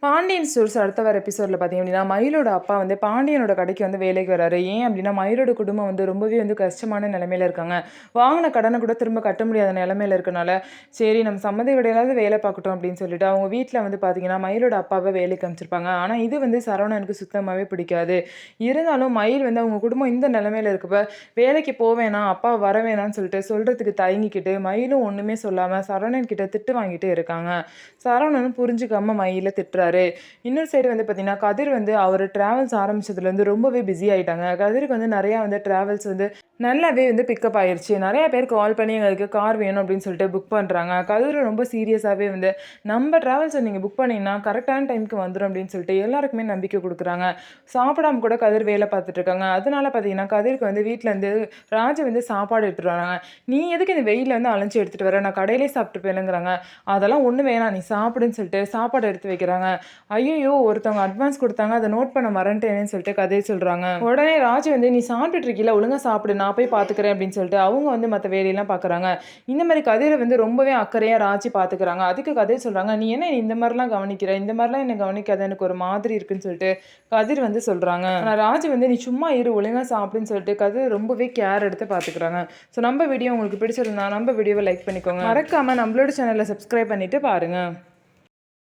Pandian stores அடுத்த வர எபிசோடில் பார்த்தீங்க அப்படின்னா மயிலோட அப்பா வந்து பாண்டியனோட கடைக்கு வந்து வேலைக்கு வராரு. ஏன் அப்படின்னா மயிலோட குடும்பம் வந்து ரொம்பவே வந்து கஷ்டமான நிலைமையில இருக்காங்க. வாங்கின கடனை கூட திரும்ப கட்ட முடியாத நிலைமையில இருக்கனால சரி நம்ம சம்மதி விடையாவது வேலை பார்க்கட்டும் அப்படின்னு சொல்லிட்டு அவங்க வீட்டில் வந்து பார்த்தீங்கன்னா மயிலோட அப்பாவை வேலைக்கு அமைச்சிருப்பாங்க. ஆனால் இது வந்து சரவணனுக்கு சுத்தமாகவே பிடிக்காது. இருந்தாலும் மயில் வந்து அவங்க குடும்பம் இந்த நிலைமையில இருக்கப்ப வேலைக்கு போவேணாம் அப்பா வர வேணாம்னு சொல்லிட்டு சொல்கிறதுக்கு தயங்கிக்கிட்டு மயிலும் ஒன்றுமே சொல்லாமல் சரவணன் கிட்ட திட்டு வாங்கிட்டு இருக்காங்க. சரவணனும் புரிஞ்சுக்காம மயில திட்டுறாரு. இன்னொரு சைடு வந்து பார்த்தீங்கன்னா கதிர் வந்து அவர் டிராவல்ஸ் ஆரம்பிச்சதுலேருந்து ரொம்பவே பிஸி ஆகிட்டாங்க. கதிருக்கு வந்து நிறையா வந்து டிராவல்ஸ் வந்து நல்லாவே வந்து பிக்கப் ஆயிடுச்சு. நிறையா பேர் கால் பண்ணி எங்களுக்கு கார் வேணும் அப்படின்னு சொல்லிட்டு புக் பண்ணுறாங்க. கதிர் ரொம்ப சீரியஸாகவே வந்து நம்ம டிராவல்ஸை நீங்கள் புக் பண்ணிங்கன்னா கரெக்டான டைமுக்கு வந்துடும் அப்படின்னு சொல்லிட்டு எல்லாருக்குமே நம்பிக்கை கொடுக்குறாங்க. சாப்பிடாம கூட கதிர் வேலை பார்த்துட்டு இருக்காங்க. அதனால பார்த்தீங்கன்னா கதிருக்கு வந்து வீட்டிலேருந்து ராஜு வந்து சாப்பாடு எடுத்துகிட்டு வராங்க. நீ எதுக்கு இந்த வெயிலில் வந்து அலைஞ்சி எடுத்துகிட்டு வர, நான் கடையிலே சாப்பிட்டு போயிலுங்கிறாங்க. அதெல்லாம் ஒன்றும் வேணாம் நீ சாப்பிடுன்னு சொல்லிட்டு சாப்பாடு எடுத்து வைக்கிறாங்க. ஐயோ ஒருத்தவங்க அட்வான்ஸ் கொடுத்தாங்க அதை நோட் பண்ண மறந்துட்டேன்னு சொல்லிட்டு கதையை சொல்கிறாங்க. உடனே ராஜு வந்து நீ சாப்பிட்டுட்டு இருக்கீல ஒழுங்காக சாப்பிடு நான் போய் பார்த்துக்கிறேன் அப்படின்னு சொல்லிட்டு அவங்க வந்து மற்ற வேலையெல்லாம் பார்க்குறாங்க. இந்த மாதிரி கதையை வந்து ரொம்பவே அக்கறையாக ராஜி பார்த்துக்கிறாங்க. அதுக்கு கதையை சொல்கிறாங்க நீ என்ன இந்த மாதிரிலாம் கவனிக்கிற, இந்த மாதிரிலாம் என்ன கவனிக்காத எனக்கு ஒரு மாதிரி இருக்குன்னு சொல்லிட்டு கதிர் வந்து சொல்கிறாங்க. ஆனால் ராஜு வந்து நீ சும்மா இரு ஒழுங்காக சாப்பிடுன்னு சொல்லிட்டு கதிர் ரொம்பவே கேர் எடுத்து பார்த்துக்கிறாங்க. ஸோ நம்ம வீடியோ உங்களுக்கு பிடிச்சிருந்தா நம்ம வீடியோவை லைக் பண்ணிக்கோங்க. மறக்காமல் நம்மளோட சேனலை சப்ஸ்கிரைப் பண்ணிட்டு பாருங்கள்.